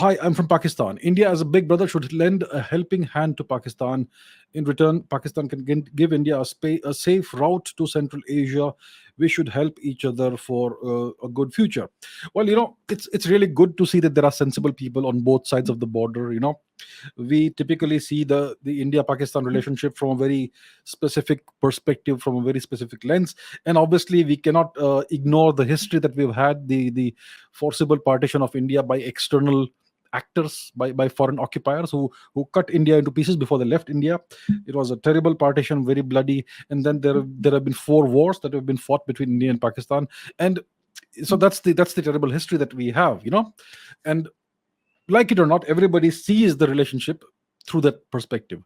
Hi, I'm from Pakistan. India, as a big brother, should lend a helping hand to Pakistan. In return, Pakistan can give India a safe route to Central Asia. We should help each other for a good future. Well, it's really good to see that there are sensible people on both sides of the border. We typically see the India Pakistan relationship from a very specific perspective, from a very specific lens, and obviously we cannot ignore the history that we've had, the forcible partition of India by external actors, by foreign occupiers who cut India into pieces before they left India. It was a terrible partition, very bloody, and then there have been four wars that have been fought between India and Pakistan. And so that's the terrible history that we have, and like it or not, everybody sees the relationship through that perspective.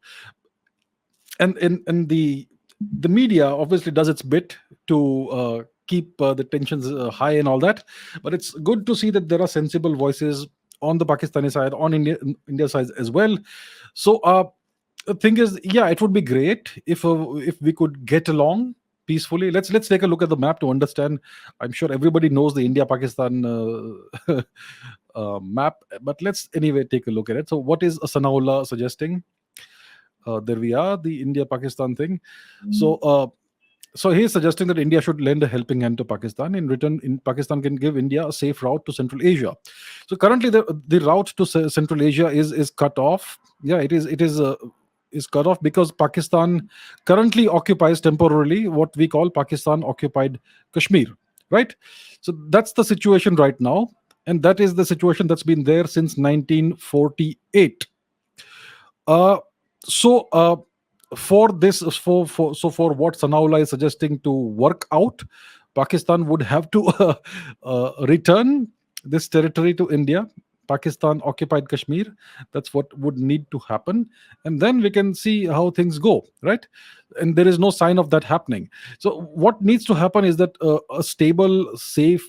And the media obviously does its bit to keep the tensions high and all that, but it's good to see that there are sensible voices on the Pakistani side, on India side as well. So the thing is, yeah, it would be great if we could get along peacefully. Let's take a look at the map to understand. I'm sure everybody knows the India Pakistan map, but let's anyway take a look at it. So what is Sanaullah suggesting? There we are, the India Pakistan thing. So he is suggesting that India should lend a helping hand to Pakistan. In return, Pakistan can give India a safe route to Central Asia. So currently, the route to Central Asia is cut off. Yeah, is cut off because Pakistan currently occupies temporarily what we call Pakistan occupied Kashmir. Right. So that's the situation right now, and that is the situation that's been there since 1948. So for this for what Sanaullah is suggesting to work out, Pakistan would have to return this territory to India, Pakistan occupied Kashmir. That's what would need to happen, and then we can see how things go, right? And there is no sign of that happening. So what needs to happen is that a stable, safe,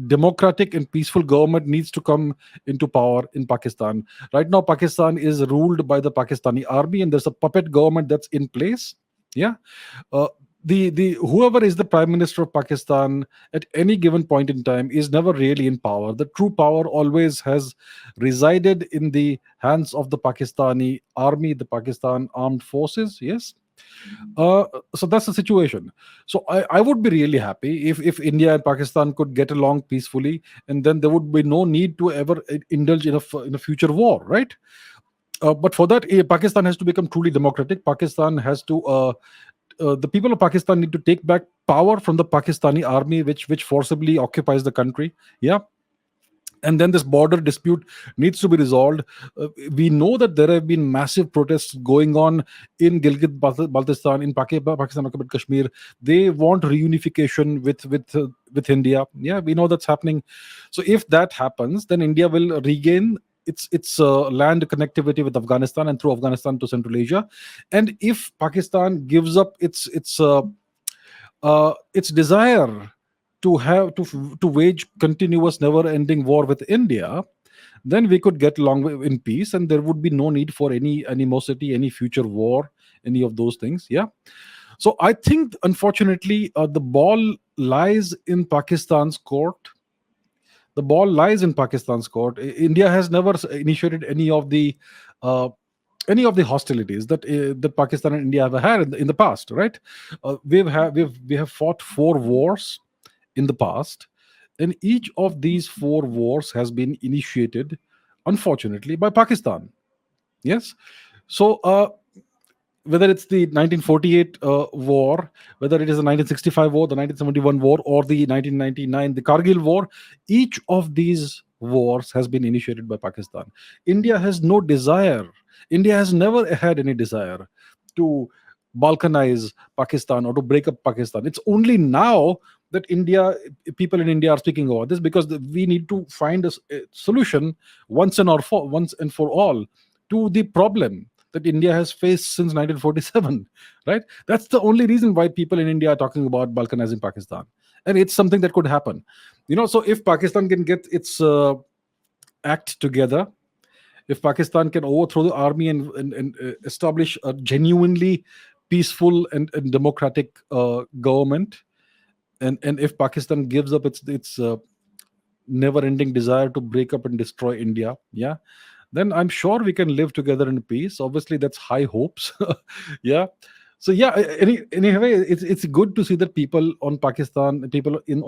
democratic and peaceful government needs to come into power in Pakistan. Right now, Pakistan is ruled by the Pakistani army, and there's a puppet government that's in place. Yeah, uh, the whoever is the prime minister of Pakistan at any given point in time is never really in power. The true power always has resided in the hands of the Pakistani army, the Pakistan armed forces. Yes, uh, so that's the situation. So I would be really happy if India and Pakistan could get along peacefully, and then there would be no need to ever indulge in a future war, right? But for that, Pakistan has to become truly democratic. Pakistan has to the people of Pakistan need to take back power from the Pakistani army, which forcibly occupies the country. Yeah, and then this border dispute needs to be resolved. We know that there have been massive protests going on in Baltistan, in Pakistan occupied Kashmir. They want reunification with India. Yeah, we know that's happening. So if that happens, then India will regain its land connectivity with Afghanistan, and through Afghanistan to Central Asia. And if Pakistan gives up its desire to wage continuous never ending war with India, then we could get along in peace, and there would be no need for any animosity, any future war, any of those things. Yeah. So I think, unfortunately, the ball lies in Pakistan's court. The ball lies in Pakistan's court. India has never initiated uh, any of the hostilities that Pakistan and India have had in the past, right? We have fought four wars in the past, and each of these four wars has been initiated, unfortunately, by Pakistan. Yes. So whether it's the 1948 war, whether it is the 1965 war, the 1971 war, or the 1999 the Kargil war, each of these wars has been initiated by Pakistan. India has no desire. India has never had any desire to balkanize Pakistan or to break up Pakistan. It's only now that people in India are speaking about this, because we need to find a solution once and for all to the problem that India has faced since 1947, right? That's the only reason why people in India are talking about balkanizing Pakistan, and it's something that could happen. So if Pakistan can get its act together, if Pakistan can overthrow the army and establish a genuinely peaceful and democratic government, and if Pakistan gives up its never ending desire to break up and destroy India, yeah, then I'm sure we can live together in peace. Obviously, that's high hopes. Yeah. So yeah, anyway, it's good to see that people in on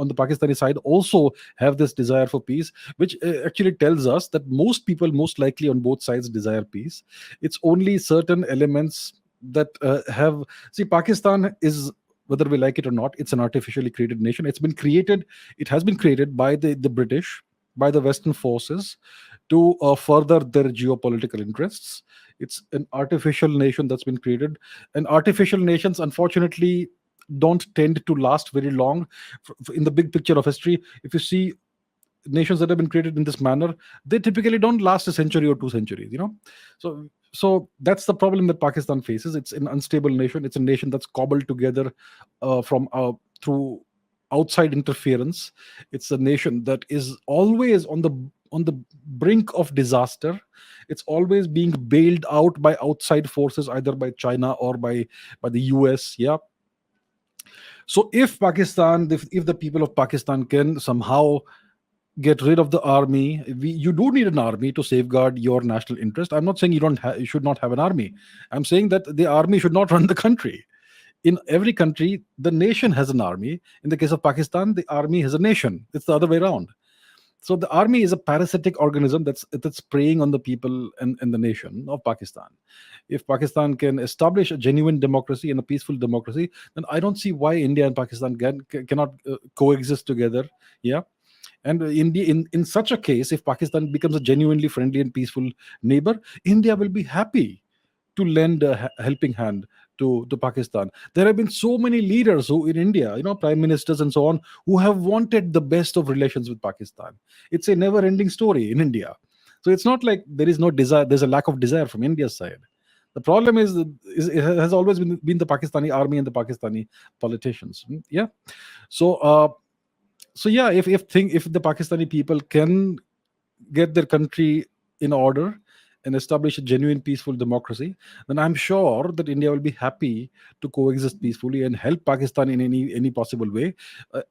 the Pakistani side also have this desire for peace, which actually tells us that most people, most likely on both sides, desire peace. It's only certain elements that have. See, Pakistan is, whether we like it or not, it's an artificially created nation. It has been created by the British, by the Western forces, to further their geopolitical interests. It's an artificial nation that's been created, and artificial nations, unfortunately, don't tend to last very long. In the big picture of history, if you see nations that have been created in this manner, they typically don't last a century or 2 centuries. So that's the problem that Pakistan faces. It's an unstable nation. It's a nation that's cobbled together from through outside interference. It's a nation that is always on the brink of disaster. It's always being bailed out by outside forces, either by China or by the US. Yeah. So if the people of Pakistan can somehow get rid of the army, you do need an army to safeguard your national interest. I'm not saying you should not have an army. I'm saying that the army should not run the country. In every country, the nation has an army. In the case of Pakistan, the army has a nation. It's the other way around. So the army is a parasitic organism that's preying on the people and the nation of Pakistan. If Pakistan can establish a genuine democracy and a peaceful democracy, then I don't see why India and Pakistan cannot coexist together. Yeah. And India, in such a case, if Pakistan becomes a genuinely friendly and peaceful neighbor, India will be happy to lend a helping hand to Pakistan. There have been so many leaders who in India, prime ministers and so on, who have wanted the best of relations with Pakistan. It's a never-ending story in India. So it's not like there is no desire. There's a lack of desire from India's side. The problem is it has always been the Pakistani army and the Pakistani politicians. Yeah. So yeah, if the Pakistani people can get their country in order and establish a genuine peaceful democracy, then I'm sure that India will be happy to coexist peacefully and help Pakistan in any possible way.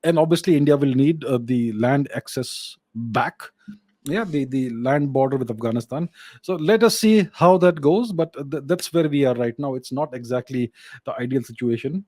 And obviously, India will need the land access back. Yeah, the land border with Afghanistan. So let us see how that goes. But that's where we are right now. It's not exactly the ideal situation.